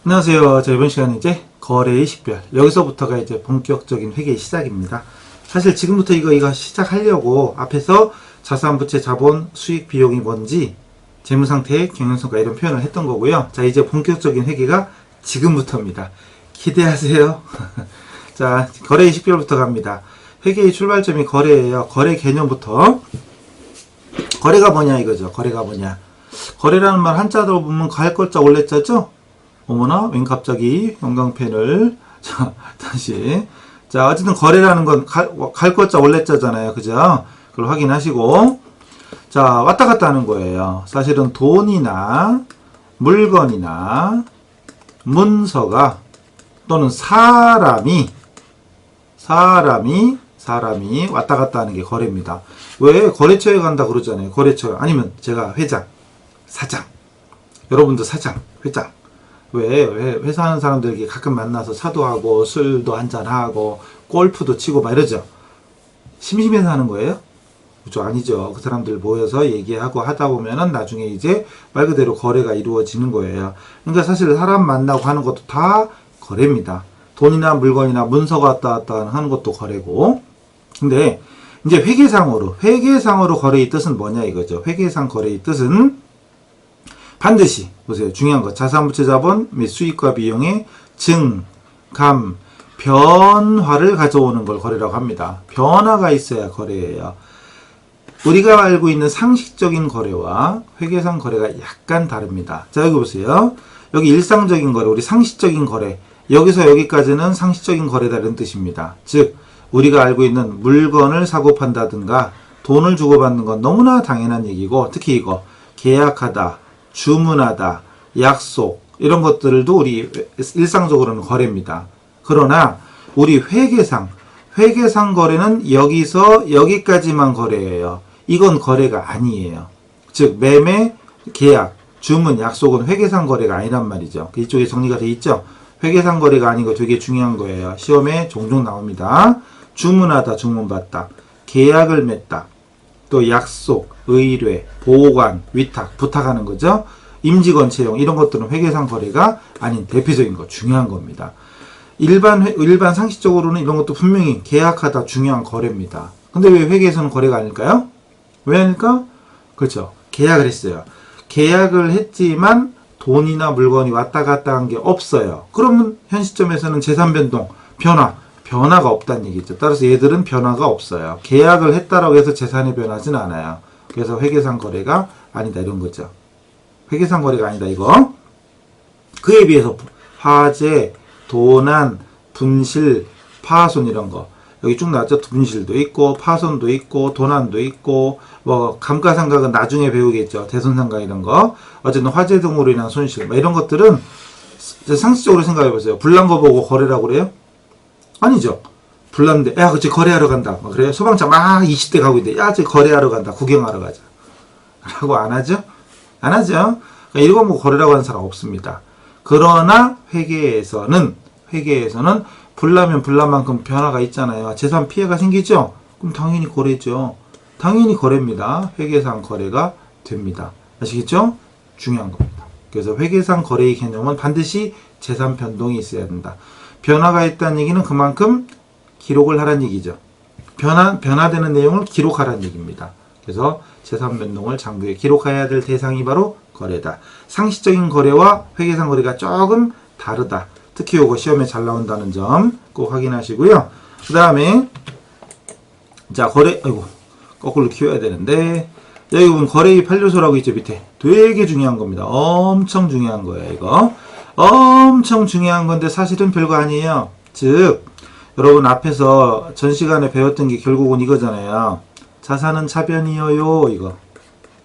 안녕하세요. 자, 이번 시간은 이제 거래의 식별. 여기서부터가 이제 본격적인 회계의 시작입니다. 사실 지금부터 이거 시작하려고 앞에서 자산, 부채, 자본, 수익, 비용이 뭔지, 재무상태, 경영성과 이런 표현을 했던 거고요. 자, 이제 본격적인 회계가 지금부터입니다. 기대하세요. 자, 거래의 식별부터 갑니다. 회계의 출발점이 거래예요. 거래 개념부터. 거래가 뭐냐 이거죠. 거래가 뭐냐. 거래라는 말 한자로 보면 갈걸자 올레자죠? 어머나, 웬 갑자기 형광펜을. 자, 다시. 자, 어쨌든 거래라는 건 갈것자 원래자잖아요. 그죠? 그걸 확인하시고. 자, 왔다 갔다 하는 거예요. 사실은 돈이나 물건이나 문서가 또는 사람이 왔다 갔다 하는 게 거래입니다. 왜 거래처에 간다 그러잖아요. 거래처. 아니면 제가 회장, 사장. 여러분도 사장, 회장. 왜 회사 하는 사람들에게 가끔 만나서 차도 하고 술도 한잔하고 골프도 치고 막 이러죠. 심심해서 하는 거예요? 그죠? 아니죠. 그 사람들 모여서 얘기하고 하다 보면은 나중에 이제 말 그대로 거래가 이루어지는 거예요. 그러니까 사실 사람 만나고 하는 것도 다 거래입니다. 돈이나 물건이나 문서가 왔다 갔다 하는 것도 거래고. 근데 이제 회계상으로 거래의 뜻은 뭐냐 이거죠. 회계상 거래의 뜻은 반드시 보세요. 중요한 거. 자산, 부채, 자본 및 수익과 비용의 증, 감, 변화를 가져오는 걸 거래라고 합니다. 변화가 있어야 거래예요. 우리가 알고 있는 상식적인 거래와 회계상 거래가 약간 다릅니다. 자, 여기 보세요. 여기 일상적인 거래, 우리 상식적인 거래. 여기서 여기까지는 상식적인 거래다는 뜻입니다. 즉, 우리가 알고 있는 물건을 사고 판다든가 돈을 주고받는 건 너무나 당연한 얘기고, 특히 이거 계약하다, 주문하다, 약속 이런 것들도 우리 일상적으로는 거래입니다. 그러나 우리 회계상 거래는 여기서 여기까지만 거래예요. 이건 거래가 아니에요. 즉 매매, 계약, 주문, 약속은 회계상 거래가 아니란 말이죠. 이쪽에 정리가 돼 있죠. 회계상 거래가 아닌 거 되게 중요한 거예요. 시험에 종종 나옵니다. 주문하다, 주문받다, 계약을 맺다, 또 약속, 의뢰, 보관, 위탁, 부탁하는 거죠. 임직원 채용 이런 것들은 회계상 거래가 아닌 대표적인 거, 중요한 겁니다. 일반 상식적으로는 이런 것도 분명히 계약하다 중요한 거래입니다. 근데 왜 회계에서는 거래가 아닐까요? 왜 아닐까? 그렇죠. 계약을 했어요. 계약을 했지만 돈이나 물건이 왔다 갔다 한 게 없어요. 그러면 현 시점에서는 재산 변동, 변화가 없다는 얘기죠. 따라서 얘들은 변화가 없어요. 계약을 했다라고 해서 재산이 변하진 않아요. 그래서 회계상 거래가 아니다 이런 거죠. 회계상 거래가 아니다 이거. 그에 비해서 화재, 도난, 분실, 파손 이런 거 여기 쭉 나왔죠. 분실도 있고 파손도 있고 도난도 있고 뭐 감가상각은 나중에 배우겠죠. 대손상각 이런 거. 어쨌든 화재 등으로 인한 손실 뭐 이런 것들은 상식적으로 생각해 보세요. 불난 거 보고 거래라고 그래요? 아니죠. 불났는데 야 그치 거래하러 간다. 그래요? 소방차 막 20대 가고 있는데 야 저 거래하러 간다. 구경하러 가자. 라고 안 하죠? 안 하죠. 그러니까 이거 뭐 거래라고 하는 사람 없습니다. 그러나 회계에서는 불나면 불난 만큼 변화가 있잖아요. 재산 피해가 생기죠? 그럼 당연히 거래죠. 당연히 거래입니다. 회계상 거래가 됩니다. 아시겠죠? 중요한 겁니다. 그래서 회계상 거래의 개념은 반드시 재산 변동이 있어야 된다. 변화가 있다는 얘기는 그만큼 기록을 하라는 얘기죠. 변화되는 내용을 기록하라는 얘기입니다. 그래서 재산 변동을 장부에 기록해야 될 대상이 바로 거래다. 상식적인 거래와 회계상 거래가 조금 다르다. 특히 이거 시험에 잘 나온다는 점 꼭 확인하시고요. 그 다음에 자 거꾸로 키워야 되는데 여기 보면 거래의 8요소라고 있죠. 밑에 되게 중요한 겁니다. 엄청 중요한 거예요. 이거 엄청 중요한 건데 사실은 별거 아니에요. 즉 여러분 앞에서 전 시간에 배웠던 게 결국은 이거잖아요. 자산은 차변이어요. 이거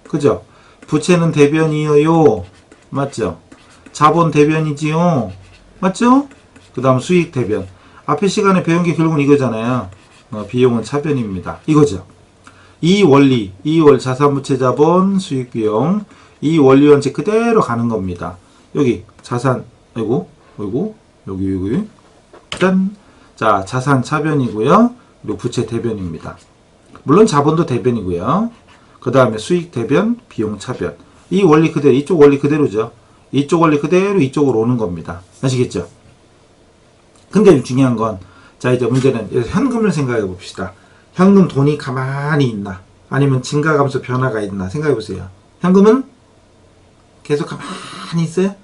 그죠? 부채는 대변이어요. 맞죠? 자본 대변이지요. 맞죠? 그 다음 수익 대변. 앞에 시간에 배운 게 결국은 이거잖아요. 비용은 차변입니다. 이거죠. 이 원리 자산, 부채, 자본, 수익, 비용 이 원리 원칙 그대로 가는 겁니다. 여기 자산 여기 짠. 자, 자산 차변이고요. 그리고 부채 대변입니다. 물론 자본도 대변이고요. 그 다음에 수익 대변, 비용 차변. 이 원리 그대로, 이쪽 원리 그대로죠. 이쪽 원리 그대로 이쪽으로 오는 겁니다. 아시겠죠? 근데 중요한 건, 자, 이제 문제는 현금을 생각해 봅시다. 현금 돈이 가만히 있나? 아니면 증가 감소 변화가 있나? 생각해 보세요. 현금은 계속 가만히 있어요?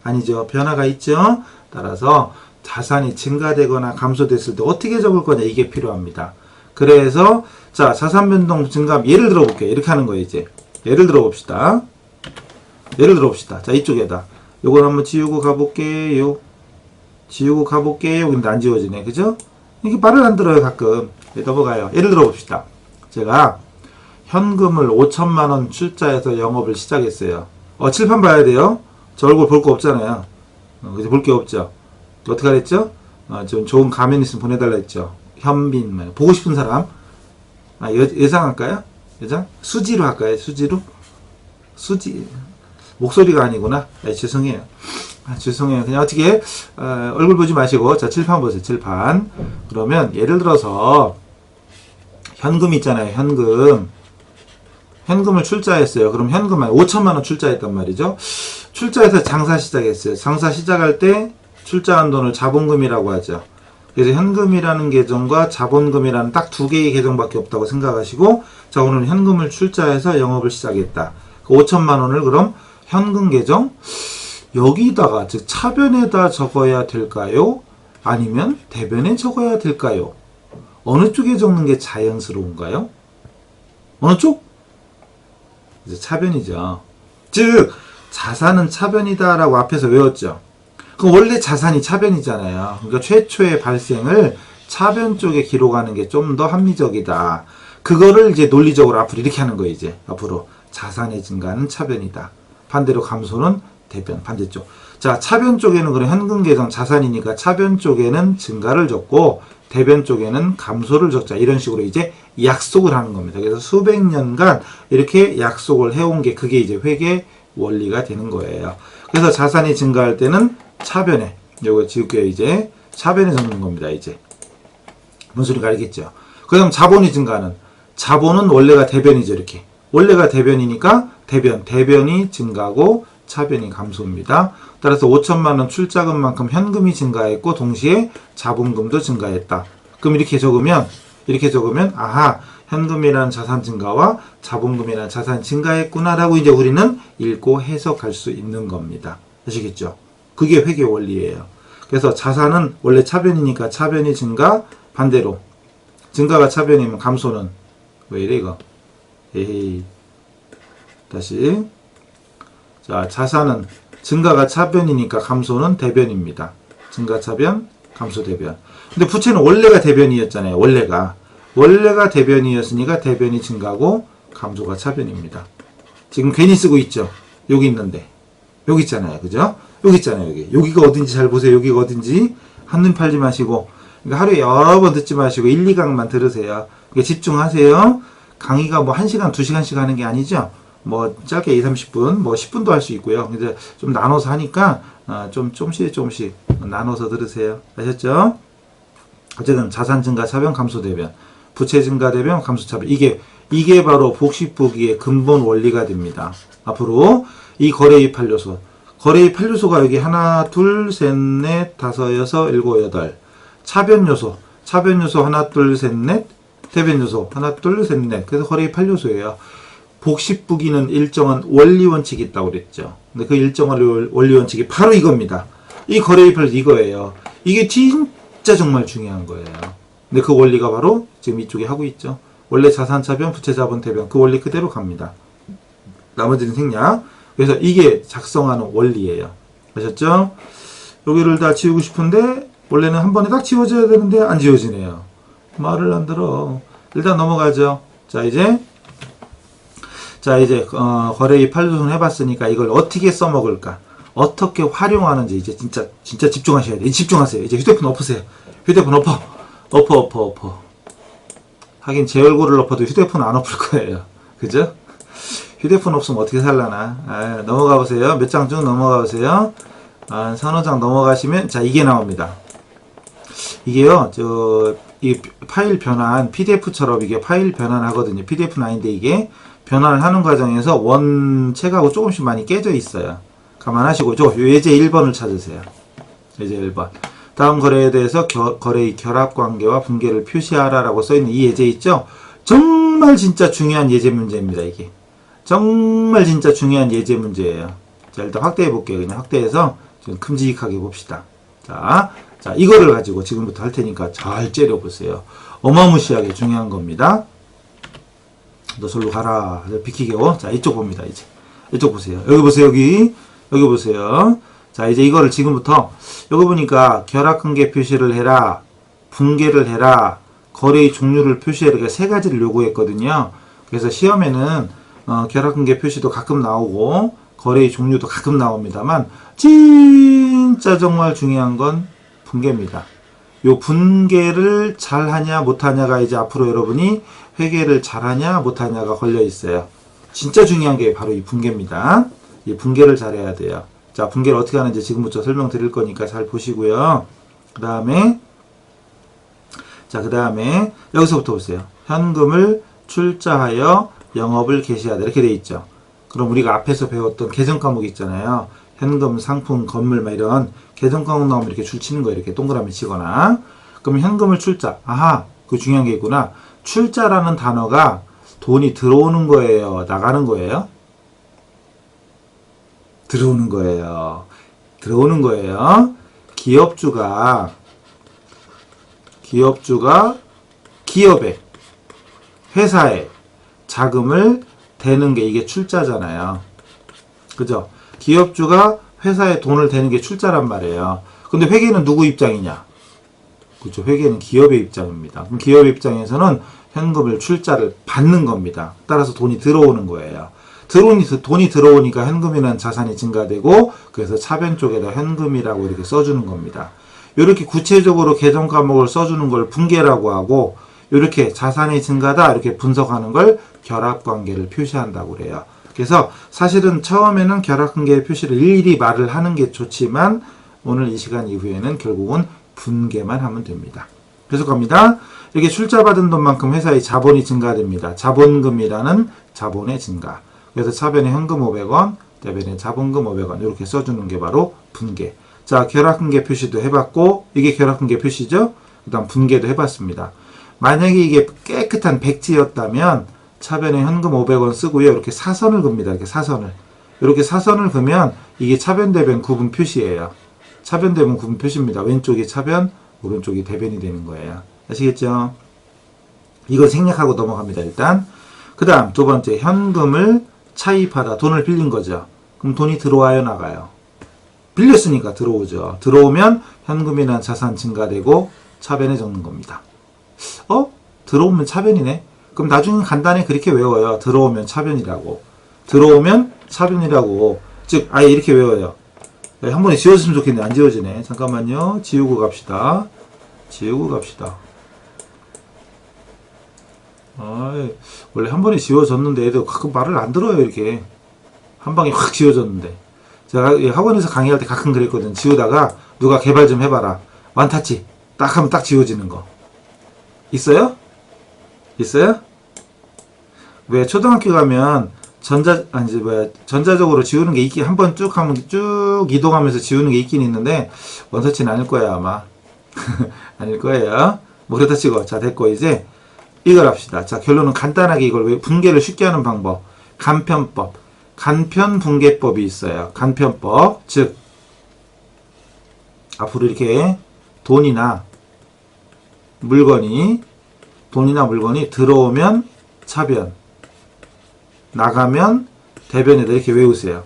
아니죠. 변화가 있죠? 따라서 자산이 증가되거나 감소됐을 때 어떻게 적을 거냐, 이게 필요합니다. 그래서 자, 자산 변동 증감 예를 들어 볼게요. 이렇게 하는 거예요. 이제 예를 들어 봅시다. 자, 이쪽에다 요걸 한번 지우고 가볼게요. 근데 안 지워지네. 그죠? 이게 말을 안 들어요. 가끔. 넘어가요. 예를 들어 봅시다. 제가 현금을 5천만원 출자해서 영업을 시작했어요. 칠판 봐야 돼요. 저 얼굴 볼 거 없잖아요. 그죠? 볼 게 없죠. 어떻게 하랬죠? 좀 좋은 가면 있으면 보내달라 했죠. 현빈, 보고 싶은 사람. 여장 할까요? 여장? 수지로 할까요? 수지. 목소리가 아니구나. 죄송해요. 죄송해요. 그냥 어떻게, 얼굴 보지 마시고, 자, 칠판 보세요. 칠판. 그러면, 예를 들어서, 현금 있잖아요. 현금을 출자했어요. 그럼 현금 한 5천만원 출자했단 말이죠. 출자해서 장사 시작했어요. 장사 시작할 때, 출자한 돈을 자본금이라고 하죠. 그래서 현금이라는 계정과 자본금이라는 딱 두 개의 계정밖에 없다고 생각하시고, 자, 오늘 현금을 출자해서 영업을 시작했다. 그 5천만 원을 그럼 현금 계정 여기다가, 즉 차변에다 적어야 될까요? 아니면 대변에 적어야 될까요? 어느 쪽에 적는 게 자연스러운가요? 어느 쪽? 이제 차변이죠. 즉 자산은 차변이다라고 앞에서 외웠죠. 그 원래 자산이 차변이잖아요. 그러니까 최초의 발생을 차변 쪽에 기록하는 게 좀 더 합리적이다. 그거를 이제 논리적으로 앞으로 이렇게 하는 거예요. 이제 앞으로 자산의 증가는 차변이다. 반대로 감소는 대변, 반대쪽. 자, 차변 쪽에는 그럼 현금 계정 자산이니까 차변 쪽에는 증가를 적고 대변 쪽에는 감소를 적자. 이런 식으로 이제 약속을 하는 겁니다. 그래서 수백 년간 이렇게 약속을 해온 게 그게 이제 회계 원리가 되는 거예요. 그래서 자산이 증가할 때는 차변에, 요거 지울게요. 이제 차변에 적는 겁니다. 이제 뭔 소리가 알겠죠? 그 다음 자본이 증가하는, 자본은 원래가 대변이죠. 이렇게 원래가 대변이니까 대변이 증가하고 차변이 감소입니다. 따라서 5천만원 출자금만큼 현금이 증가했고 동시에 자본금도 증가했다. 그럼 이렇게 적으면 아하, 현금이라는 자산 증가와 자본금이라는 자산 증가했구나 라고 이제 우리는 읽고 해석할 수 있는 겁니다. 아시겠죠? 그게 회계 원리예요. 그래서 자산은 원래 차변이니까 차변이 증가, 반대로 증가가 차변이면 감소는, 왜 이래 이거? 에이, 다시. 자, 자산은 증가가 차변이니까 감소는 대변입니다. 증가 차변, 감소 대변. 근데 부채는 원래가 대변이었잖아요. 원래가 대변이었으니까 대변이 증가고 감소가 차변입니다. 지금 괜히 쓰고 있죠. 여기 있는데 여기 있잖아요. 그죠? 여기 있잖아요. 여기가 어딘지 잘 보세요. 여기가 어딘지 한눈 팔지 마시고, 그러니까 하루에 여러 번 듣지 마시고 1, 2강만 들으세요. 그러니까 집중하세요. 강의가 뭐 1시간, 2시간씩 하는 게 아니죠. 뭐 짧게 2, 30분, 뭐 10분도 할 수 있고요. 근데 좀 나눠서 하니까 조금씩 나눠서 들으세요. 아셨죠? 어쨌든 자산 증가 차변, 감소 대변, 부채 증가 대변, 감소 차변. 이게 바로 복식보기의 근본 원리가 됩니다. 앞으로 이 거래입 판료소, 거래입 판료소가 여기 하나, 둘, 셋, 넷, 다섯, 여섯, 일곱, 여덟. 차변 요소 하나, 둘, 셋, 넷. 대변 요소 하나, 둘, 셋, 넷. 그래서 거래입 판료소예요. 복식부기는 일정한 원리 원칙이 있다고 그랬죠. 근데 그 일정한 원리 원칙이 바로 이겁니다. 이 거래입 판료소 이거예요. 이게 진짜 정말 중요한 거예요. 근데 그 원리가 바로 지금 이쪽에 하고 있죠. 원래 자산 차변, 부채 자본 대변, 그 원리 그대로 갑니다. 나머지는 생략. 그래서 이게 작성하는 원리예요. 아셨죠? 여기를 다 지우고 싶은데 원래는 한 번에 딱 지워져야 되는데 안 지워지네요. 말을 안 들어. 일단 넘어가죠. 자, 이제 거래입 판료소는 해봤으니까 이걸 어떻게 써먹을까? 어떻게 활용하는지 이제 진짜 집중하셔야 돼요. 집중하세요. 이제 휴대폰 엎으세요. 휴대폰 엎어. 하긴 제 얼굴을 엎어도 휴대폰 안 엎을 거예요. 그죠? 휴대폰 없으면 어떻게 살라나. 넘어가 보세요. 몇 장 쭉 넘어가 보세요. 서너 장 넘어가시면, 자, 이게 나옵니다. 이게요, 이 파일 변환, PDF처럼 이게 파일 변환하거든요. PDF는 아닌데 이게 변환을 하는 과정에서 원책하고 조금씩 많이 깨져 있어요. 감안하시고 요 예제 1번을 찾으세요. 예제 1번. 다음 거래에 대해서 거래의 결합관계와 분계를 표시하라 라고 써있는 이 예제 있죠? 정말 진짜 중요한 예제 문제입니다. 이게 정말 진짜 중요한 예제 문제예요. 자, 일단 확대해 볼게요. 그냥 확대해서 좀 큼직하게 봅시다. 자, 이거를 가지고 지금부터 할 테니까 잘 째려보세요. 어마무시하게 중요한 겁니다. 너 절로 가라. 비키게요. 자, 이쪽 봅니다. 이제 이쪽 보세요. 여기 보세요. 여기 보세요. 자, 이제 이거를 지금부터 여기 보니까 결합관계 표시를 해라, 분계를 해라, 거래의 종류를 표시해라. 이렇게 세 가지를 요구했거든요. 그래서 시험에는 결합관계 표시도 가끔 나오고 거래의 종류도 가끔 나옵니다만 진짜 정말 중요한 건 분계입니다. 요 분계를 잘하냐 못하냐가 이제 앞으로 여러분이 회계를 잘하냐 못하냐가 걸려 있어요. 진짜 중요한 게 바로 이 분계입니다. 이 분계를 잘해야 돼요. 자, 분계를 어떻게 하는지 지금부터 설명드릴 거니까 잘 보시고요. 그 다음에 여기서부터 보세요. 현금을 출자하여 영업을 개시하다 이렇게 돼 있죠. 그럼 우리가 앞에서 배웠던 계정 과목 있잖아요. 현금, 상품, 건물 막 이런 계정 과목 나오면 이렇게 줄 치는 거예요. 이렇게 동그라미 치거나. 그럼 현금을 출자. 아하, 그 중요한 게 있구나. 출자라는 단어가 돈이 들어오는 거예요? 나가는 거예요? 들어오는 거예요. 들어오는 거예요. 기업주가 기업에, 회사에 자금을 대는 게 이게 출자잖아요. 그죠? 기업주가 회사에 돈을 대는 게 출자란 말이에요. 근데 회계는 누구 입장이냐? 그죠? 회계는 기업의 입장입니다. 그럼 기업의 입장에서는 현금을 출자를 받는 겁니다. 따라서 돈이 들어오는 거예요. 돈이 들어오니까 현금이라는 자산이 증가되고 그래서 차변 쪽에다 현금이라고 이렇게 써주는 겁니다. 이렇게 구체적으로 계정 과목을 써주는 걸 분계라고 하고 이렇게 자산이 증가다 이렇게 분석하는 걸 결합관계를 표시한다고 그래요. 그래서 사실은 처음에는 결합관계 표시를 일일이 말을 하는 게 좋지만 오늘 이 시간 이후에는 결국은 분계만 하면 됩니다. 계속 갑니다. 이렇게 출자받은 돈만큼 회사의 자본이 증가됩니다. 자본금이라는 자본의 증가. 그래서 차변에 현금 500원, 대변에 자본금 500원 이렇게 써주는 게 바로 분계. 자, 결합관계 표시도 해봤고 이게 결합관계 표시죠. 그 다음 분계도 해봤습니다. 만약에 이게 깨끗한 백지였다면 차변에 현금 500원 쓰고요. 이렇게 사선을 긋습니다. 이렇게 사선을 그으면 이게 차변 대변 구분 표시예요. 차변 대변 구분 표시입니다. 왼쪽이 차변, 오른쪽이 대변이 되는 거예요. 아시겠죠? 이걸 생략하고 넘어갑니다. 일단 그 다음 두 번째, 현금을 차입하다. 돈을 빌린 거죠. 그럼 돈이 들어와요, 나가요? 빌렸으니까 들어오죠. 들어오면 현금이란 자산 증가되고 차변에 적는 겁니다. 들어오면 차변이네? 그럼 나중에 간단히 그렇게 외워요. 들어오면 차변이라고. 들어오면 차변이라고. 즉 아예 이렇게 외워요. 한 번에 지워졌으면 좋겠네. 안 지워지네. 잠깐만요. 지우고 갑시다. 원래 한 번에 지워졌는데 애들 가끔 말을 안 들어요. 이렇게 한 방에 확 지워졌는데 제가 학원에서 강의할 때 가끔 그랬거든. 지우다가 누가 개발 좀 해봐라, 완타치 딱 하면 딱 지워지는 거 있어요? 왜 초등학교 가면 전자적으로 지우는 게 있긴, 한 번 쭉 하면 쭉 이동하면서 지우는 게 있긴 있는데 원터치는 아닐 거야 아마. 아닐 거예요. 뭐 그렇다 치고. 자, 됐고 이제 이걸 합시다. 자, 결론은 간단하게 이걸 왜 분계를 쉽게 하는 방법, 간편법, 간편분계법이 있어요. 간편법, 즉 앞으로 이렇게 돈이나 물건이 들어오면 차변, 나가면 대변이다 이렇게 외우세요.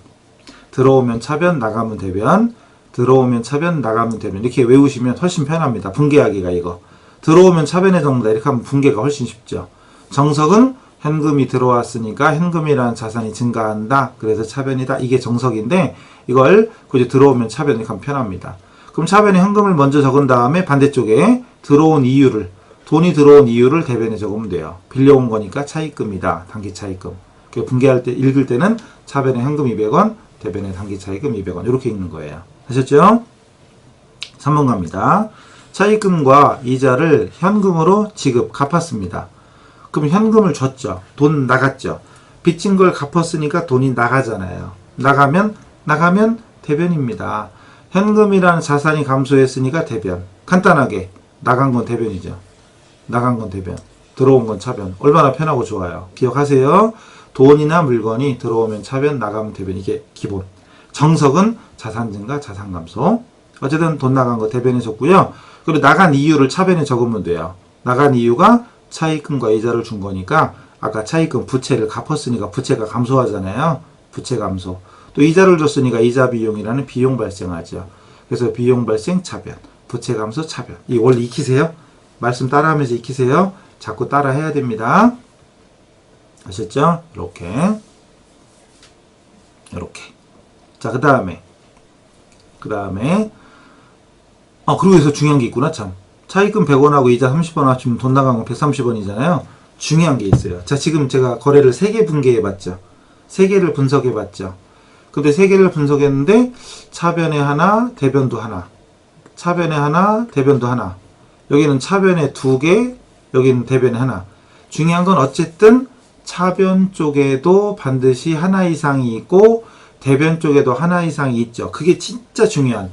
들어오면 차변, 나가면 대변, 들어오면 차변, 나가면 대변 이렇게 외우시면 훨씬 편합니다. 분계하기가 이거. 들어오면 차변에 적는다 이렇게 하면 분계가 훨씬 쉽죠. 정석은 현금이 들어왔으니까 현금이라는 자산이 증가한다. 그래서 차변이다. 이게 정석인데 이걸 그저 들어오면 차변 이렇게 하면 편합니다. 그럼 차변에 현금을 먼저 적은 다음에 반대쪽에 돈이 들어온 이유를 대변에 적으면 돼요. 빌려온 거니까 차입금이다. 단기 차입금. 분계할 때 읽을 때는 차변에 현금 200원, 대변에 단기 차입금 200원 이렇게 읽는 거예요. 아셨죠? 3번 갑니다. 차입금과 이자를 현금으로 갚았습니다. 그럼 현금을 줬죠. 돈 나갔죠. 빚진 걸 갚았으니까 돈이 나가잖아요. 나가면 대변입니다. 현금이라는 자산이 감소했으니까 대변. 간단하게 나간 건 대변이죠. 나간 건 대변. 들어온 건 차변. 얼마나 편하고 좋아요. 기억하세요. 돈이나 물건이 들어오면 차변, 나가면 대변. 이게 기본. 정석은 자산 증가, 자산 감소. 어쨌든 돈 나간 거 대변에 적고요. 그리고 나간 이유를 차변에 적으면 돼요. 나간 이유가 차입금과 이자를 준 거니까 아까 차입금 부채를 갚았으니까 부채가 감소하잖아요. 부채 감소. 또 이자를 줬으니까 이자 비용이라는 비용 발생하죠. 그래서 비용 발생 차변, 부채 감소 차변. 이 원리 익히세요. 말씀 따라하면서 익히세요. 자꾸 따라 해야 됩니다. 아셨죠? 이렇게. 자, 그 다음에 그리고 여기서 중요한 게 있구나, 참. 차입금 100원하고 이자 30원 합치면 돈 나간 건 130원이잖아요. 중요한 게 있어요. 자, 지금 제가 거래를 3개 분개해 봤죠. 3개를 분석해 봤죠. 근데 3개를 분석했는데 차변에 하나, 대변도 하나. 차변에 하나, 대변도 하나. 여기는 차변에 2개, 여기는 대변에 하나. 중요한 건 어쨌든 차변 쪽에도 반드시 하나 이상이 있고 대변 쪽에도 하나 이상이 있죠. 그게 진짜 중요한.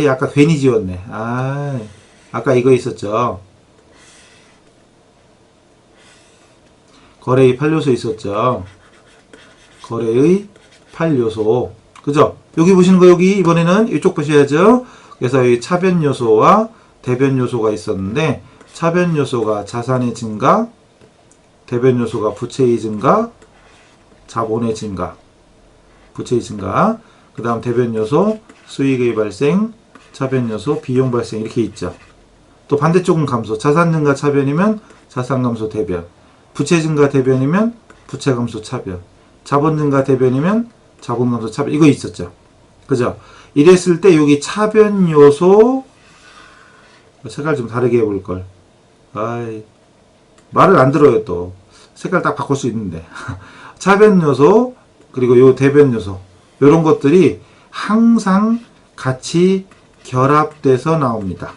아까 괜히 지웠네. 아까 이거 있었죠. 거래의 8요소 있었죠. 거래의 8요소. 그죠? 여기 보시는 거 여기 이번에는 이쪽 보셔야죠. 그래서 이 차변 요소와 대변 요소가 있었는데 차변 요소가 자산의 증가, 대변 요소가 부채의 증가, 자본의 증가, 부채의 증가. 그 다음 대변 요소 수익의 발생, 차변 요소 비용 발생 이렇게 있죠. 또 반대쪽은 감소. 자산 증가 차변이면 자산 감소 대변. 부채 증가 대변이면 부채 감소 차변. 자본 증가 대변이면 자본 감소 차변. 이거 있었죠. 그죠? 이랬을 때 여기 차변 요소 색깔 좀 다르게 해볼 걸. 말을 안 들어요 또. 색깔 딱 바꿀 수 있는데. 차변 요소 그리고 요 대변 요소 요런 것들이 항상 같이 결합돼서 나옵니다.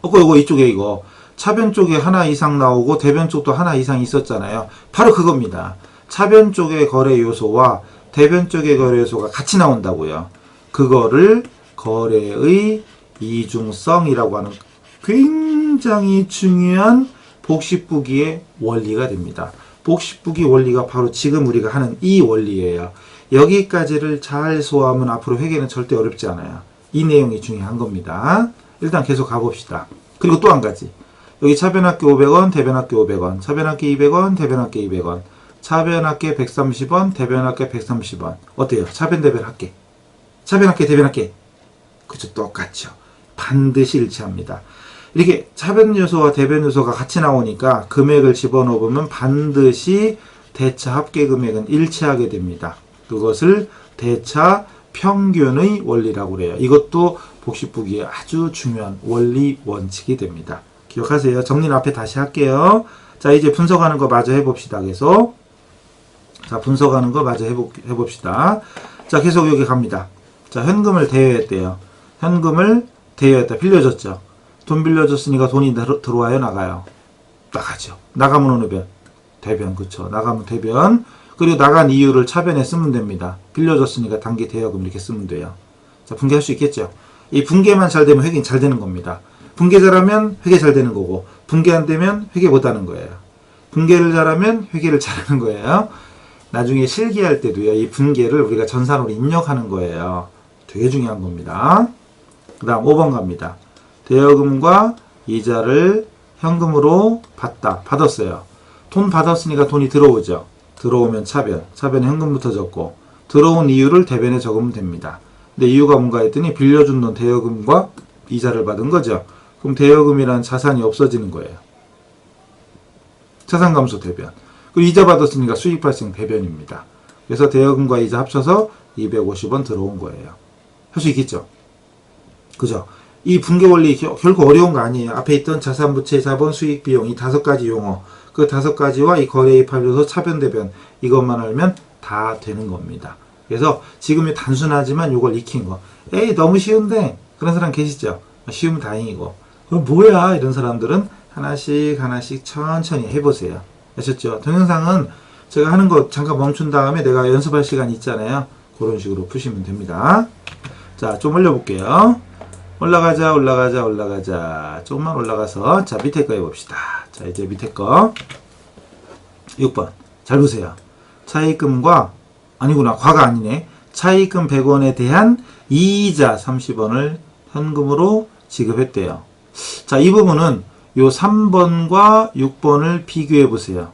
이거 이쪽에 이거 차변 쪽에 하나 이상 나오고 대변 쪽도 하나 이상 있었잖아요. 바로 그겁니다. 차변 쪽의 거래 요소와 대변 쪽의 거래 요소가 같이 나온다고요. 그거를 거래의 이중성이라고 하는 굉장히 중요한 복식부기의 원리가 됩니다. 복식부기 원리가 바로 지금 우리가 하는 이 원리예요. 여기까지를 잘 소화하면 앞으로 회계는 절대 어렵지 않아요. 이 내용이 중요한 겁니다. 일단 계속 가봅시다. 그리고 또 한 가지. 여기 차변합계 500원, 대변합계 500원, 차변합계 200원, 대변합계 200원, 차변합계 130원, 대변합계 130원. 어때요? 차변, 대변합계. 차변합계, 대변합계. 그쵸, 똑같죠. 반드시 일치합니다. 이렇게 차변 요소와 대변 요소가 같이 나오니까 금액을 집어넣으면 반드시 대차 합계 금액은 일치하게 됩니다. 그것을 대차 평균의 원리라고 그래요. 이것도 복식부기의 아주 중요한 원리 원칙이 됩니다. 기억하세요. 정리는 앞에 다시 할게요. 자, 이제 분석하는 거 마저 해봅시다. 계속. 자, 분석하는 거 마저 해봅시다. 자, 계속 여기 갑니다. 자, 현금을 대여했대요. 현금을 대여했다. 빌려줬죠. 돈 빌려줬으니까 돈이 들어와요, 나가요? 나가죠. 나가면 어느 변? 대변, 그쵸. 나가면 대변. 그리고 나간 이유를 차변에 쓰면 됩니다. 빌려줬으니까 단기 대여금 이렇게 쓰면 돼요. 자, 분개할 수 있겠죠. 이 분개만 잘 되면 회계는 잘 되는 겁니다. 분개 잘하면 회계 잘 되는 거고, 분개 안 되면 회계 못 하는 거예요. 분개를 잘하면 회계를 잘하는 거예요. 나중에 실기할 때도요, 이 분개를 우리가 전산으로 입력하는 거예요. 되게 중요한 겁니다. 그 다음 5번 갑니다. 대여금과 이자를 현금으로 받았어요. 돈 받았으니까 돈이 들어오죠. 들어오면 차변, 차변에 현금부터 적고, 들어온 이유를 대변에 적으면 됩니다. 근데 이유가 뭔가 했더니 빌려준 돈 대여금과 이자를 받은 거죠. 그럼 대여금이란 자산이 없어지는 거예요. 자산 감소 대변. 그리고 이자 받았으니까 수익 발생 대변입니다. 그래서 대여금과 이자 합쳐서 250원 들어온 거예요. 할 수 있겠죠? 그죠? 이 분계 원리 결코 어려운 거 아니에요. 앞에 있던 자산, 부채, 자본, 수익, 비용 이 5가지 용어. 그 5가지와 이 거래의 8요소, 차변, 대변 이것만 알면 다 되는 겁니다. 그래서 지금이 단순하지만 이걸 익힌 거. 에이 너무 쉬운데 그런 사람 계시죠? 쉬우면 다행이고 그럼 뭐야 이런 사람들은 하나씩 천천히 해보세요. 아셨죠? 동영상은 제가 하는 거 잠깐 멈춘 다음에 내가 연습할 시간 있잖아요. 그런 식으로 푸시면 됩니다. 자, 좀 올려볼게요. 올라가자, 올라가자, 올라가자. 조금만 올라가서, 자, 밑에 거 해봅시다. 자, 이제 밑에 거. 6번. 잘 보세요. 차입금과, 아니구나, 과가 아니네. 차입금 100원에 대한 이자 30원을 현금으로 지급했대요. 자, 이 부분은 요 3번과 6번을 비교해 보세요.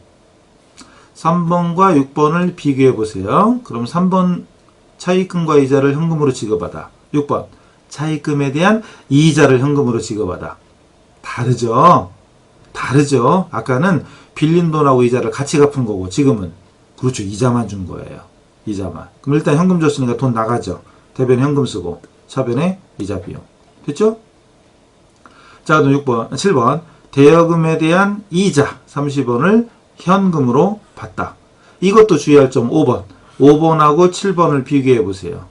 3번과 6번을 비교해 보세요. 그럼 3번 차입금과 이자를 현금으로 지급하다. 6번 차입금에 대한 이자를 현금으로 지급하다. 다르죠? 다르죠? 아까는 빌린 돈하고 이자를 같이 갚은 거고 지금은 그렇죠. 이자만 준 거예요. 이자만. 그럼 일단 현금 줬으니까 돈 나가죠. 대변에 현금 쓰고 차변에 이자 비용. 됐죠? 자, 그럼 6번, 7번 대여금에 대한 이자 30원을 현금으로 받다. 이것도 주의할 점 5번. 5번하고 7번을 비교해 보세요.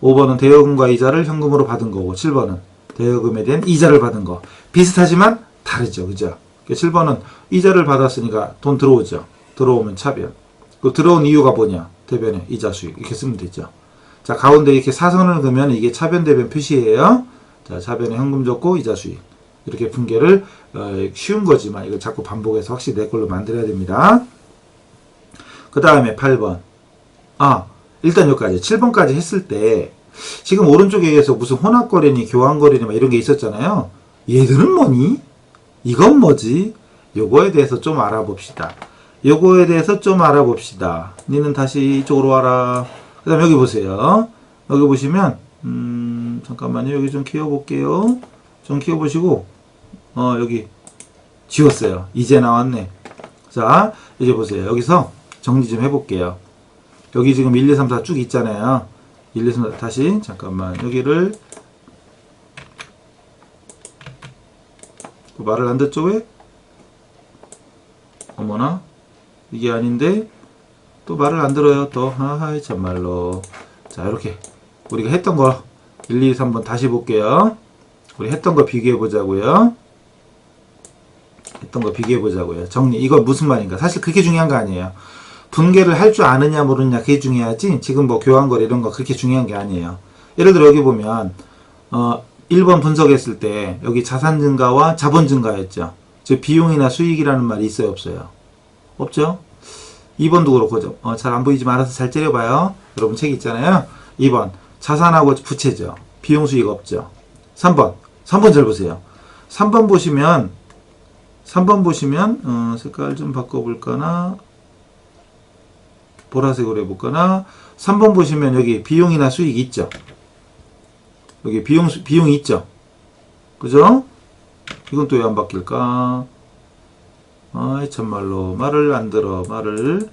5번은 대여금과 이자를 현금으로 받은 거고 7번은 대여금에 대한 이자를 받은 거. 비슷하지만 다르죠. 그죠? 7번은 이자를 받았으니까 돈 들어오죠. 들어오면 차변. 그 들어온 이유가 뭐냐? 대변에 이자 수익. 이렇게 쓰면 되죠. 자, 가운데 이렇게 사선을 그으면 이게 차변 대변 표시예요. 자, 차변에 현금 줬고 이자 수익. 이렇게 분계를 쉬운 거지만 이걸 자꾸 반복해서 확실히 내 걸로 만들어야 됩니다. 그 다음에 8번. 일단 여기까지 7번까지 했을 때 지금 오른쪽에 의해서 무슨 혼합거래니 교환거래니 막 이런 게 있었잖아요. 얘들은 뭐니? 이건 뭐지? 요거에 대해서 좀 알아봅시다. 요거에 대해서 좀 알아봅시다. 니는 다시 이쪽으로 와라. 그 다음에 여기 보세요. 여기 보시면 잠깐만요. 여기 좀 키워볼게요. 좀 키워보시고 여기 지웠어요. 이제 나왔네. 자, 이제 보세요. 여기서 정리 좀 해볼게요. 여기 지금 1, 2, 3, 4 쭉 있잖아요. 1, 2, 3, 4 다시 잠깐만 여기를 말을 안 듣죠 왜? 어머나 이게 아닌데 또 말을 안 들어요. 또 하하이 참말로. 자, 이렇게 우리가 했던 거 1, 2, 3번 다시 볼게요. 우리 했던 거 비교해 보자고요. 했던 거 비교해 보자고요. 정리. 이거 무슨 말인가? 사실 그렇게 중요한 거 아니에요. 분계를 할 줄 아느냐 모르느냐 그게 중요하지. 지금 뭐 교환거래 이런 거 그렇게 중요한 게 아니에요. 예를 들어 여기 보면 1번 분석했을 때 여기 자산 증가와 자본 증가였죠. 즉 비용이나 수익이라는 말이 있어요, 없어요? 없죠? 2번도 그렇고 잘 안 보이지만 알아서 잘 째려봐요. 여러분 책 있잖아요. 2번 자산하고 부채죠. 비용 수익 없죠. 3번 잘 보세요. 3번 보시면 색깔 좀 바꿔볼까나 보라색으로 해볼까나. 3번 보시면 여기 비용이나 수익 있죠. 여기 비용이 있죠. 그죠? 이건 또 왜 안 바뀔까? 아이 참말로 말을 안 들어. 말을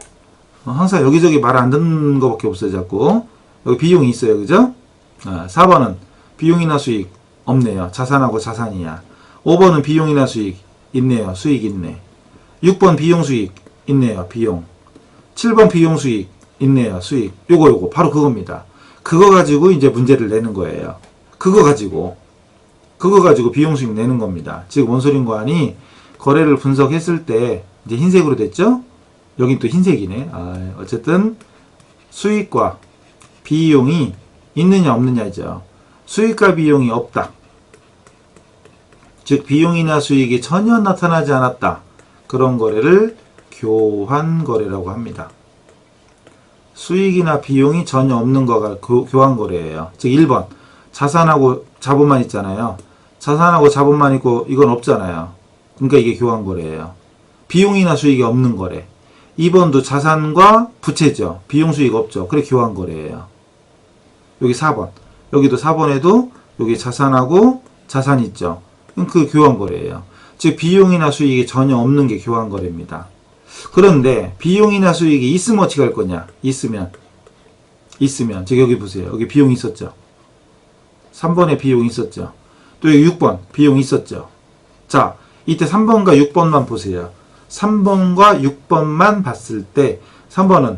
항상 여기저기 말 안 듣는 거밖에 없어요. 자꾸 여기 비용이 있어요. 그죠? 4번은 비용이나 수익 없네요. 자산하고 자산이야. 5번은 비용이나 수익 있네요. 수익 있네. 6번 비용 수익 있네요. 비용. 7번 비용 수익 있네요. 수익. 요거 바로 그겁니다. 그거 가지고 이제 문제를 내는 거예요. 그거 가지고 비용 수익 내는 겁니다. 지금 뭔 소린 거 아니? 거래를 분석했을 때 이제 흰색으로 됐죠? 여긴 또 흰색이네. 어쨌든 수익과 비용이 있느냐 없느냐죠. 수익과 비용이 없다. 즉 비용이나 수익이 전혀 나타나지 않았다. 그런 거래를 교환거래라고 합니다. 수익이나 비용이 전혀 없는 거가 교환거래예요. 즉 1번 자산하고 자본만 있잖아요. 자산하고 자본만 있고 이건 없잖아요. 그러니까 이게 교환거래예요. 비용이나 수익이 없는 거래. 2번도 자산과 부채죠. 비용 수익 없죠. 그래 교환거래예요. 여기 4번. 여기도 4번에도 여기 자산하고 자산 있죠. 그럼 그 교환거래예요. 즉 비용이나 수익이 전혀 없는 게 교환거래입니다. 그런데 비용이나 수익이 있으면 어떻게 할 거냐? 있으면 즉 여기 보세요. 여기 비용이 있었죠. 3번에 비용이 있었죠. 또 여기 6번 비용이 있었죠. 자, 이때 3번과 6번만 보세요. 3번과 6번만 봤을 때 3번은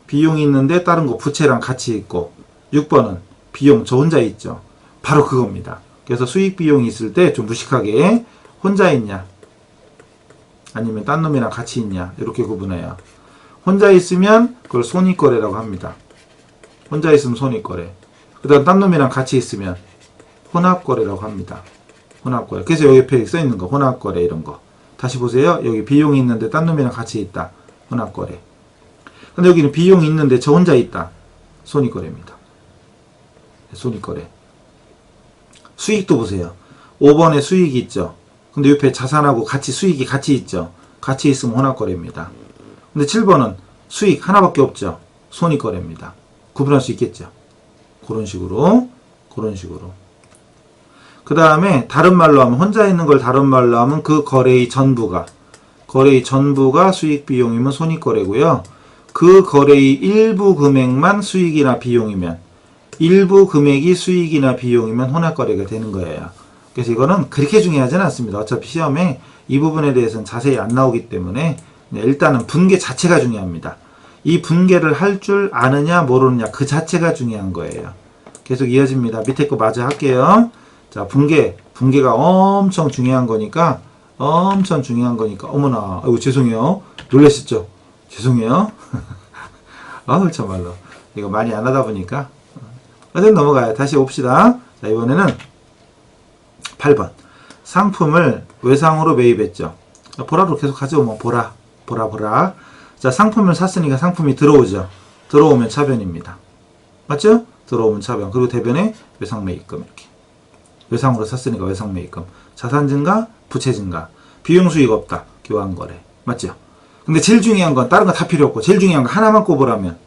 비용이 있는데 다른 거 부채랑 같이 있고 6번은 비용 저 혼자 있죠. 바로 그겁니다. 그래서 수익 비용이 있을 때 좀 무식하게 혼자 있냐 아니면 딴 놈이랑 같이 있냐 이렇게 구분해요. 혼자 있으면 그걸 손익거래라고 합니다. 혼자 있으면 손익거래. 그 다음 딴 놈이랑 같이 있으면 혼합거래라고 합니다. 혼합거래. 그래서 여기 옆에 써있는 거 혼합거래 이런 거. 다시 보세요. 여기 비용이 있는데 딴 놈이랑 같이 있다. 혼합거래. 근데 여기는 비용이 있는데 저 혼자 있다. 손익거래입니다. 손익거래. 수익도 보세요. 5번에 수익이 있죠. 근데 옆에 자산하고 같이 수익이 같이 있죠. 같이 있으면 혼합거래입니다. 근데 7번은 수익 하나밖에 없죠. 손익거래입니다. 구분할 수 있겠죠. 그런 식으로. 그 다음에 다른 말로 하면 혼자 있는 걸 다른 말로 하면 그 거래의 전부가 수익 비용이면 손익거래고요. 그 거래의 일부 금액만 수익이나 비용이면 일부 금액이 수익이나 비용이면 혼합거래가 되는 거예요. 그래서 이거는 그렇게 중요하지는 않습니다. 어차피 시험에 이 부분에 대해서는 자세히 안 나오기 때문에 일단은 분계 자체가 중요합니다. 이 분계를 할 줄 아느냐 모르느냐 그 자체가 중요한 거예요. 계속 이어집니다. 밑에 거 마저 할게요. 자, 분계가 엄청 중요한 거니까 어머나 아이고 죄송해요. 놀라셨죠? 죄송해요. 아우 참말로 이거 많이 안 하다 보니까 어쨌든 넘어가요. 다시 봅시다. 자, 이번에는 8번 상품을 외상으로 매입했죠. 보라로 계속 가져오면 보라. 자, 상품을 샀으니까 상품이 들어오죠. 들어오면 차변입니다. 맞죠? 들어오면 차변. 그리고 대변에 외상매입금 이렇게. 외상으로 샀으니까 외상매입금. 자산 증가, 부채 증가. 비용 수익 없다. 교환거래. 맞죠? 근데 제일 중요한 건 다른 거 다 필요 없고 제일 중요한 거 하나만 꼽으라면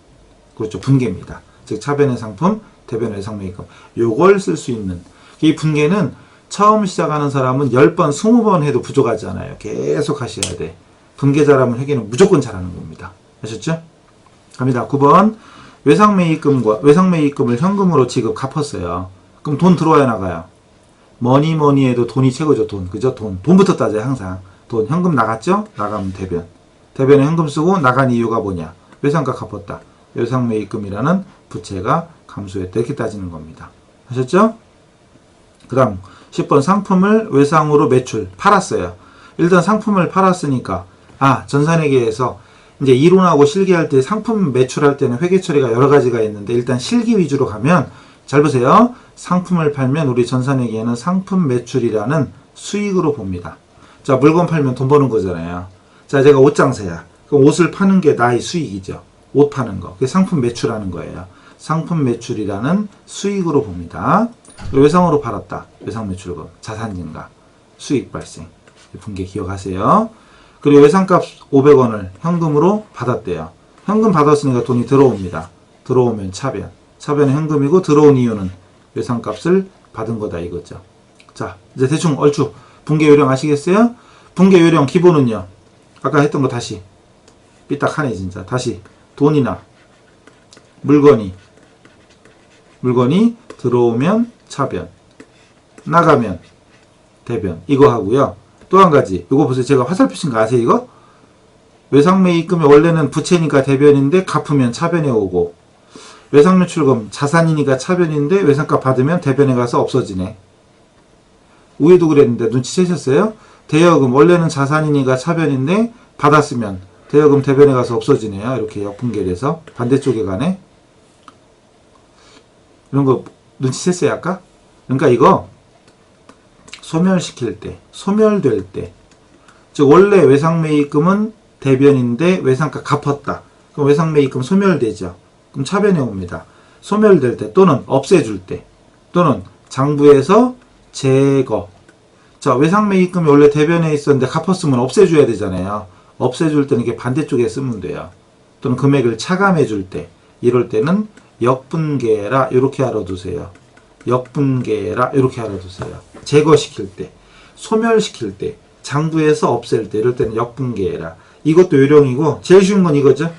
그렇죠. 분계입니다. 즉 차변의 상품, 대변의 외상매입금. 요걸 쓸 수 있는 이 분계는 처음 시작하는 사람은 10번, 20번 해도 부족하지 않아요. 계속 하셔야 돼. 분계자라면 회계는 무조건 잘하는 겁니다. 아셨죠? 갑니다. 9번 외상매입금을 현금으로 지급 갚았어요. 그럼 돈 들어와야 나가요. 뭐니 해도 돈이 최고죠. 돈. 그죠? 돈부터 따져요. 항상. 돈 현금 나갔죠? 나가면 대변. 대변에 현금 쓰고 나간 이유가 뭐냐? 외상가 갚았다. 외상매입금이라는 부채가 감소했다. 이렇게 따지는 겁니다. 아셨죠? 그 다음 10번 상품을 외상으로 매출 팔았어요. 일단 상품을 팔았으니까 전산회계에서 이제 이론하고 실기할 때 상품 매출할 때는 회계 처리가 여러 가지가 있는데 일단 실기 위주로 가면 잘 보세요. 상품을 팔면 우리 전산회계에는 상품 매출이라는 수익으로 봅니다. 자, 물건 팔면 돈 버는 거잖아요. 자, 제가 옷 장사야. 그럼 옷을 파는 게 나의 수익이죠. 옷 파는 거. 그게 상품 매출하는 거예요. 상품 매출이라는 수익으로 봅니다. 외상으로 팔았다. 외상 매출금, 자산 증가, 수익 발생. 분계 기억하세요. 그리고 외상값 500원을 현금으로 받았대요. 현금 받았으니까 돈이 들어옵니다. 들어오면 차변. 차변은 현금이고 들어온 이유는 외상값을 받은 거다 이거죠. 자, 이제 대충 얼추 분계 요령 아시겠어요? 분계 요령 기본은요. 아까 했던 거 다시 삐딱하네 진짜. 다시 돈이나 물건이 들어오면 차변, 나가면 대변. 이거 하고요. 또 한 가지. 이거 보세요. 제가 화살표 친 거 아세요? 이거? 외상매입금이 원래는 부채니까 대변인데 갚으면 차변에 오고, 외상매출금 자산이니까 차변인데 외상값 받으면 대변에 가서 없어지네. 위에도 그랬는데 눈치채셨어요? 대여금 원래는 자산이니까 차변인데 받았으면 대여금 대변에 가서 없어지네요. 이렇게 역분계돼서 반대쪽에 가네. 이런 거 눈치챘어요 아까? 그러니까 이거 소멸시킬 때, 소멸될 때, 즉 원래 외상매입금은 대변인데 외상값 갚았다. 그럼 외상매입금 소멸되죠. 그럼 차변에 옵니다. 소멸될 때 또는 없애줄 때 또는 장부에서 제거. 자, 외상매입금이 원래 대변에 있었는데 갚았으면 없애줘야 되잖아요. 없애줄 때는 이게 반대쪽에 쓰면 돼요. 또는 금액을 차감해줄 때 이럴 때는 역분계라 이렇게 알아두세요. 역분계라 이렇게 알아두세요. 제거시킬 때, 소멸시킬 때, 장부에서 없앨 때 이럴 때는 역분계라. 이것도 요령이고 제일 쉬운 건 이거죠.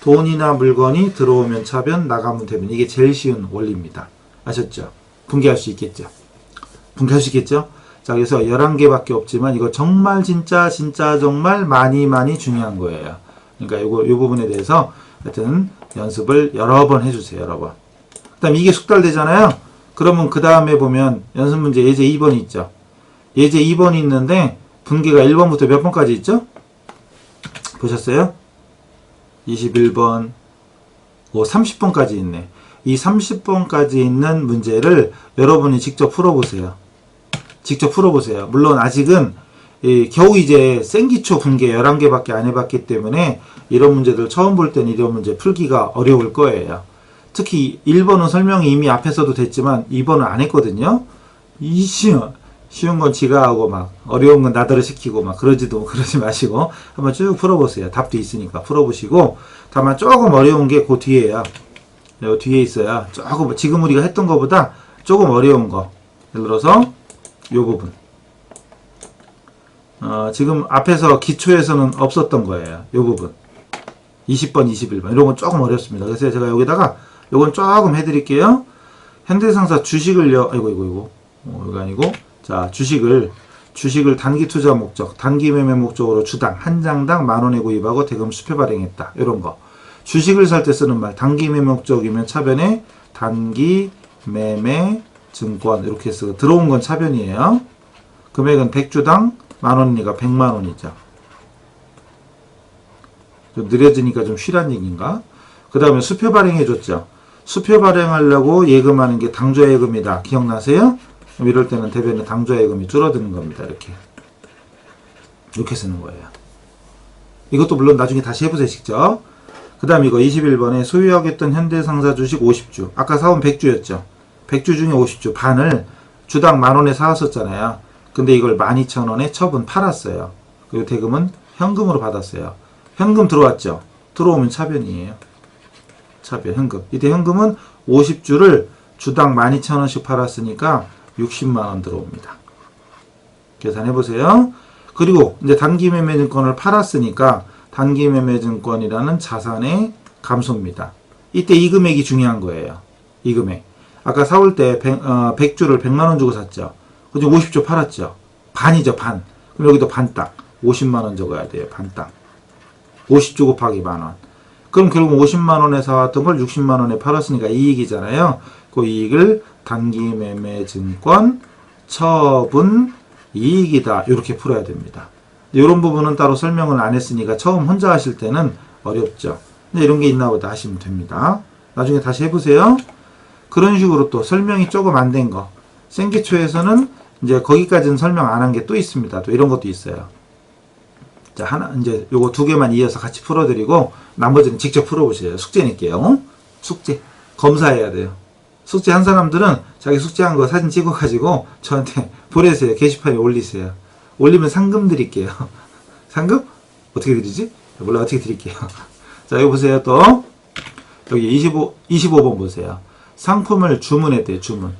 돈이나 물건이 들어오면 차변, 나가면 대변. 이게 제일 쉬운 원리입니다. 아셨죠? 분계할 수 있겠죠? 분계할 수 있겠죠? 자, 그래서 11개밖에 없지만 이거 정말 진짜 정말 많이 중요한 거예요. 그러니까 요 부분에 대해서 하여튼 연습을 여러 번 해주세요. 여러 번. 그 다음 이게 숙달되잖아요. 그러면 그 다음에 보면 연습 문제 예제 2번이 있죠. 예제 2번이 있는데 분계가 1번부터 몇 번까지 있죠? 보셨어요? 21번, 30번까지 있네. 이 30번까지 있는 문제를 여러분이 직접 풀어보세요. 직접 풀어보세요. 물론 아직은 겨우 이제 생기초 분계 11개밖에 안 해봤기 때문에 이런 문제들 처음 볼 땐 이런 문제 풀기가 어려울 거예요. 특히 1번은 설명이 이미 앞에서도 됐지만 2번은 안 했거든요. 쉬운 건 지가 하고 막 어려운 건 나더러 시키고 막 그러지 마시고 한번 쭉 풀어보세요. 답도 있으니까 풀어보시고, 다만 조금 어려운 게 그 뒤에요. 요 뒤에 있어요. 조금 지금 우리가 했던 것보다 조금 어려운 거. 예를 들어서 요 부분. 지금 앞에서 기초에서는 없었던 거예요. 요 부분. 20번, 21번. 이런 건 조금 어렵습니다. 그래서 제가 여기다가 요건 조금 해드릴게요. 현대상사 주식을요. 이거 아니고. 자, 주식을 단기 투자 목적, 단기 매매 목적으로 주당 한 장당 10,000원에 구입하고 대금 수표 발행했다. 이런 거. 주식을 살 때 쓰는 말, 단기 매매 목적이면 차변에 단기 매매 증권 이렇게 쓰고, 들어온 건 차변이에요. 금액은 100주당 10,000원이니까 100만원이죠. 좀 느려지니까 좀 쉬란 얘기인가? 그 다음에 수표 발행해줬죠. 수표 발행하려고 예금하는 게 당좌 예금이다. 기억나세요? 이럴 때는 대변에 당좌 예금이 줄어드는 겁니다. 이렇게 쓰는 거예요. 이것도 물론 나중에 다시 해보세요. 직접. 그 다음 이거 21번에 소유하겠던 현대상사 주식 50주. 아까 사온 100주였죠. 100주 중에 50주 반을 주당 10,000원에 사왔었잖아요. 근데 이걸 12,000원에 처분 팔았어요. 그리고 대금은 현금으로 받았어요. 현금 들어왔죠. 들어오면 차변이에요. 차변 현금. 이때 현금은 50주를 주당 12,000원씩 팔았으니까 60만원 들어옵니다. 계산해보세요. 그리고 이제 단기매매증권을 팔았으니까 단기매매증권이라는 자산의 감소입니다. 이때 이 금액이 중요한 거예요. 이 금액. 아까 사올 때 100주를 100만원 주고 샀죠. 그죠? 50주 팔았죠. 반이죠, 반. 그럼 여기도 반 땅. 50만원 적어야 돼요, 반 땅. 50주 곱하기 만원. 그럼 결국 50만원에 사왔던 걸 60만원에 팔았으니까 이익이잖아요. 그 이익을 단기매매증권 처분 이익이다. 이렇게 풀어야 됩니다. 이런 부분은 따로 설명을 안 했으니까 처음 혼자 하실 때는 어렵죠. 근데 이런 게 있나 보다 하시면 됩니다. 나중에 다시 해보세요. 그런 식으로 또 설명이 조금 안 된 거. 생기초에서는 이제 거기까지는 설명 안 한 게 또 있습니다. 또 이런 것도 있어요. 자, 이제 요거 2개만 이어서 같이 풀어드리고, 나머지는 직접 풀어보세요. 숙제 낼게요. 숙제. 검사해야 돼요. 숙제 한 사람들은 자기 숙제한 거 사진 찍어가지고 저한테 보내세요. 게시판에 올리세요. 올리면 상금 드릴게요. 상금? 어떻게 드리지? 몰라, 어떻게 드릴게요. 자, 여기 보세요. 또 여기 25번 보세요. 상품을 주문했대요. 주문.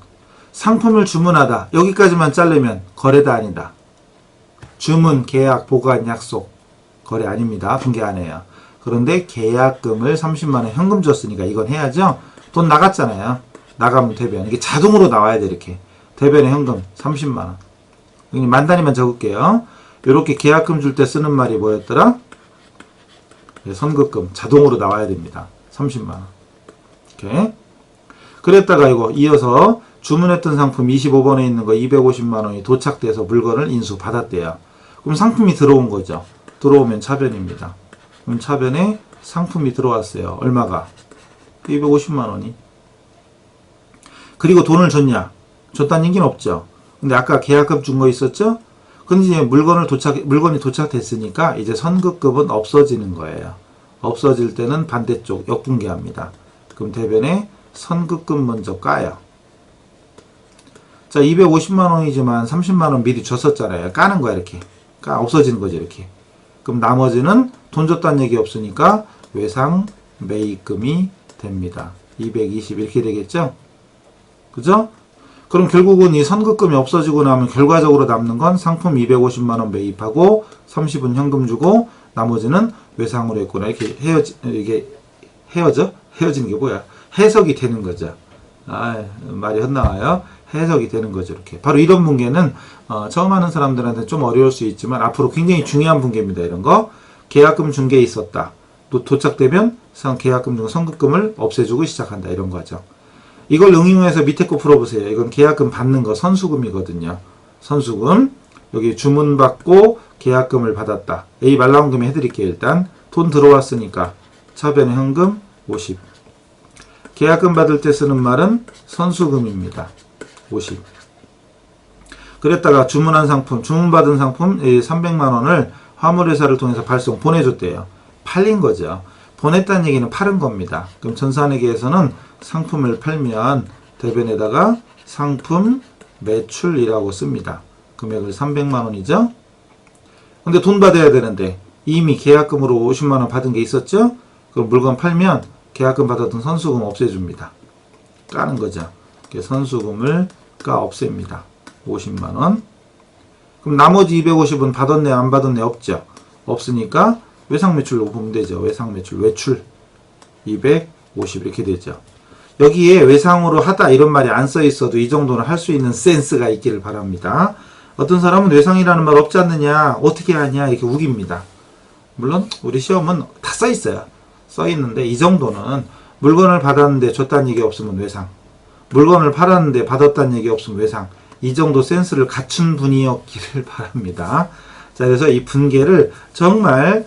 상품을 주문하다. 여기까지만 자르면 거래다 아니다. 주문, 계약, 보관, 약속. 거래 아닙니다. 분계 안 해요. 그런데 계약금을 30만원 현금 줬으니까 이건 해야죠. 돈 나갔잖아요. 나가면 대변. 이게 자동으로 나와야 돼. 이렇게. 대변에 현금 30만원. 만 단위만 적을게요. 이렇게 계약금 줄 때 쓰는 말이 뭐였더라? 선급금. 자동으로 나와야 됩니다. 30만원. 이렇게. 그랬다가 이거 이어서 주문했던 상품 25번에 있는 거 250만원이 도착돼서 물건을 인수받았대요. 그럼 상품이 들어온 거죠. 들어오면 차변입니다. 그럼 차변에 상품이 들어왔어요. 얼마가? 250만원이. 그리고 돈을 줬냐? 줬다는 얘기는 없죠. 근데 아까 계약금 준 거 있었죠? 근데 이제 물건이 도착됐으니까 이제 선급금은 없어지는 거예요. 없어질 때는 반대쪽 역분계합니다. 그럼 대변에 선급금 먼저 까요. 자, 250만원이지만 30만원 미리 줬었잖아요. 까는 거야, 이렇게. 없어지는 거죠, 이렇게. 그럼 나머지는 돈 줬다는 얘기 없으니까 외상 매입금이 됩니다. 220 이렇게 되겠죠? 그죠? 그럼 결국은 이 선급금이 없어지고 나면 결과적으로 남는 건 상품 250만원 매입하고 30은 현금 주고 나머지는 외상으로 했구나. 이렇게 헤어지는 게 뭐야? 해석이 되는 거죠. 말이 헛나와요. 해석이 되는 거죠. 이렇게. 바로 이런 분계는 처음 하는 사람들한테 좀 어려울 수 있지만 앞으로 굉장히 중요한 분계입니다. 이런 거. 계약금 준 게 있었다. 또 도착되면 계약금 중 선급금을 없애주고 시작한다. 이런 거죠. 이걸 응용해서 밑에 거 풀어보세요. 이건 계약금 받는 거 선수금이거든요. 선수금. 여기 주문받고 계약금을 받았다. A 말라온금에 해드릴게요. 일단 돈 들어왔으니까 차변의 현금 50. 계약금 받을 때 쓰는 말은 선수금입니다. 50. 그랬다가 주문한 상품, 주문받은 상품 300만원을 화물회사를 통해서 발송, 보내줬대요. 팔린 거죠. 보냈다는 얘기는 팔은 겁니다. 그럼 전산회계에서는 상품을 팔면 대변에다가 상품 매출이라고 씁니다. 금액을 300만원이죠. 근데 돈 받아야 되는데 이미 계약금으로 50만원 받은 게 있었죠. 그럼 물건 팔면 계약금 받았던 선수금 없애줍니다. 까는 거죠. 선수금을 까 없앱니다. 50만원. 그럼 나머지 250은 받았네 안 받았네 없죠. 없으니까 외상매출로 보면 되죠. 외상매출, 외출 250 이렇게 되죠. 여기에 외상으로 하다 이런 말이 안 써 있어도 이 정도는 할 수 있는 센스가 있기를 바랍니다. 어떤 사람은 외상이라는 말 없지 않느냐, 어떻게 하냐 이렇게 우깁니다. 물론 우리 시험은 다 써 있어요. 써 있는데 이 정도는 물건을 받았는데 줬다는 얘기 없으면 외상, 물건을 팔았는데 받았다는 얘기 없으면 외상, 이 정도 센스를 갖춘 분이었기를 바랍니다. 자, 그래서 이 분계를 정말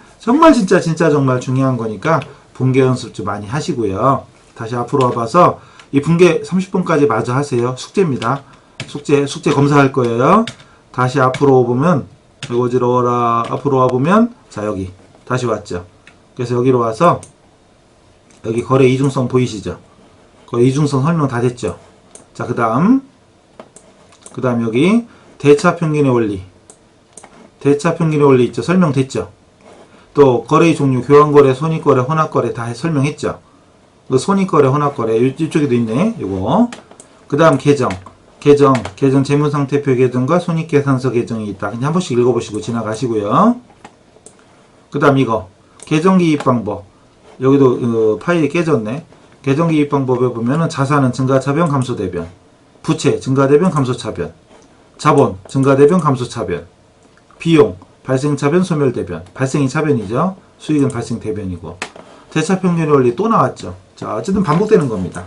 진짜 정말 중요한 거니까 분계 연습 좀 많이 하시고요. 다시 앞으로 와봐서 이 분계 30분까지 마저 하세요. 숙제입니다. 숙제 검사할 거예요. 다시 앞으로 보면 이거 어지러워라. 앞으로 와보면 자, 여기 다시 왔죠. 그래서 여기로 와서 여기 거래 이중성 보이시죠? 거래 이중성 설명 다 됐죠? 자, 그 다음 여기 대차평균의 원리, 대차평균의 원리 있죠? 설명됐죠? 또 거래의 종류, 교환거래, 손익거래, 혼합거래 다 설명했죠? 그 손익거래, 혼합거래 이쪽에도 있네. 이거. 그 다음 계정 재무상태표 계정과 손익계산서 계정이 있다. 그냥 한 번씩 읽어보시고 지나가시고요. 그 다음 이거 계정기입 방법. 여기도 파일이 깨졌네. 계정기입 방법에 보면은 자산은 증가차변, 감소대변, 부채 증가대변, 감소차변, 자본 증가대변, 감소차변, 비용 발생차변, 소멸대변. 발생이 차변이죠. 수익은 발생대변이고. 대차평균의 원리 또 나왔죠. 자, 어쨌든 반복되는 겁니다.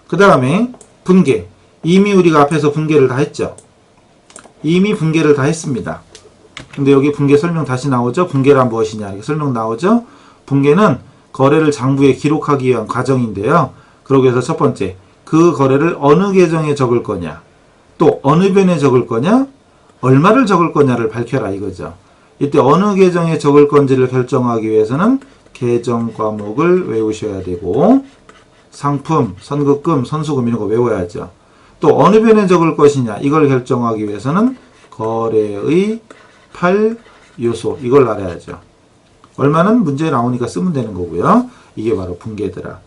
그 다음에 분계. 이미 우리가 앞에서 분계를 다 했죠. 이미 분계를 다 했습니다. 근데 여기 분계 설명 다시 나오죠. 분계란 무엇이냐 이렇게 설명 나오죠. 분계는 거래를 장부에 기록하기 위한 과정인데요. 그러기 위해서 첫 번째, 그 거래를 어느 계정에 적을 거냐, 또 어느 변에 적을 거냐, 얼마를 적을 거냐를 밝혀라 이거죠. 이때 어느 계정에 적을 건지를 결정하기 위해서는 계정 과목을 외우셔야 되고, 상품, 선급금, 선수금 이런 거 외워야죠. 또 어느 변에 적을 것이냐 이걸 결정하기 위해서는 거래의 8요소 이걸 알아야죠. 얼마는 문제에 나오니까 쓰면 되는 거고요. 이게 바로 분계더라.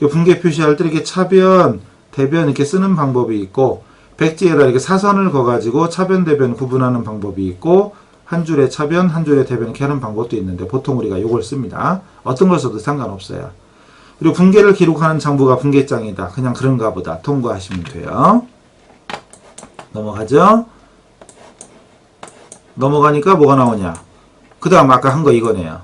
분계 표시할 때 이렇게 차변, 대변 이렇게 쓰는 방법이 있고, 백지에다 이렇게 사선을 그어가지고 차변, 대변 구분하는 방법이 있고, 한 줄에 차변, 한 줄에 대변 이렇게 하는 방법도 있는데 보통 우리가 이걸 씁니다. 어떤 걸 써도 상관없어요. 그리고 분계를 기록하는 장부가 분계장이다. 그냥 그런가 보다. 통과하시면 돼요. 넘어가죠? 넘어가니까 뭐가 나오냐? 그 다음 아까 한 거 이거네요.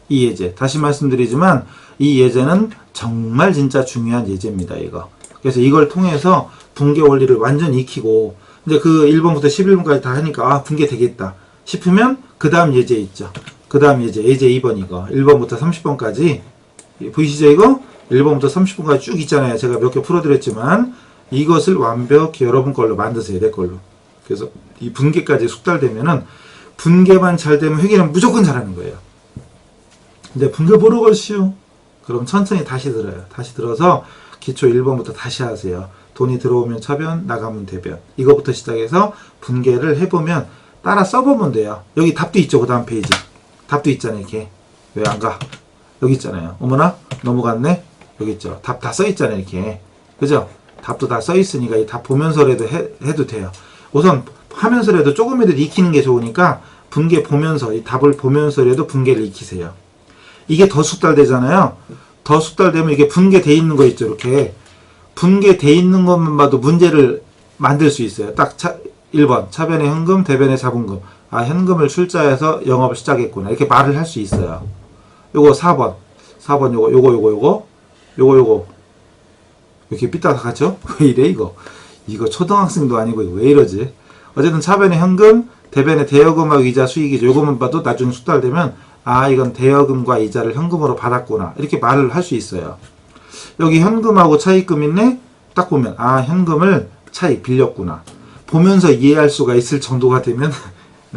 이 예제. 다시 말씀드리지만 이 예제는 정말 진짜 중요한 예제입니다. 이거. 그래서 이걸 통해서 분계 원리를 완전 익히고, 이제 그 1번부터 11번까지 다 하니까 아 분계 되겠다 싶으면 그 다음 예제 있죠. 그 다음 예제 2번 이거 1번부터 30번까지 보이시죠? 이거 1번부터 30번까지 쭉 있잖아요. 제가 몇 개 풀어드렸지만 이것을 완벽히 여러분 걸로 만드세요. 내 걸로. 그래서 이 분계까지 숙달되면은, 분계만 잘 되면 회계는 무조건 잘하는 거예요. 근데 분계 보러 걸시오. 그럼 천천히 다시 들어요. 다시 들어서 기초 1번부터 다시 하세요. 돈이 들어오면 차변, 나가면 대변. 이거부터 시작해서 분계를 해보면 따라 써보면 돼요. 여기 답도 있죠. 그 다음 페이지. 답도 있잖아요. 이렇게. 왜 안 가? 여기 있잖아요. 어머나? 넘어갔네? 여기 있죠. 답 다 써있잖아요. 이렇게. 그죠? 답도 다 써있으니까 이 답 보면서라도 해도 돼요. 우선 하면서라도 조금이라도 익히는 게 좋으니까 분계 보면서, 이 답을 보면서라도 분계를 익히세요. 이게 더 숙달되잖아요. 더 숙달되면 이게 분계돼 있는 거 있죠. 이렇게. 분계돼 있는 것만 봐도 문제를 만들 수 있어요. 딱 1번. 차변의 현금, 대변의 자본금. 아, 현금을 출자해서 영업을 시작했구나. 이렇게 말을 할 수 있어요. 요거 4번. 4번 요거. 이렇게 삐딱하죠? 왜 이래, 이거? 이거 초등학생도 아니고, 이거 왜 이러지? 어쨌든 차변의 현금, 대변의 대여금하고 이자 수익이죠. 요것만 봐도 나중에 숙달되면, 아, 이건 대여금과 이자를 현금으로 받았구나. 이렇게 말을 할 수 있어요. 여기 현금하고 차입금 있네? 딱 보면, 아, 현금을 차입, 빌렸구나. 보면서 이해할 수가 있을 정도가 되면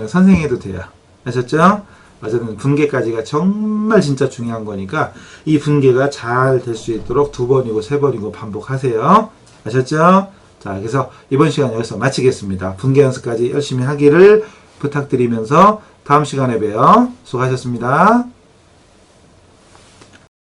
선생해도 돼요. 아셨죠? 어쨌든 분계까지가 정말 진짜 중요한 거니까 이 분계가 잘 될 수 있도록 2번이고 3번이고 반복하세요. 아셨죠? 자, 그래서 이번 시간 여기서 마치겠습니다. 분계 연습까지 열심히 하기를 부탁드리면서 다음 시간에 봬요. 수고하셨습니다.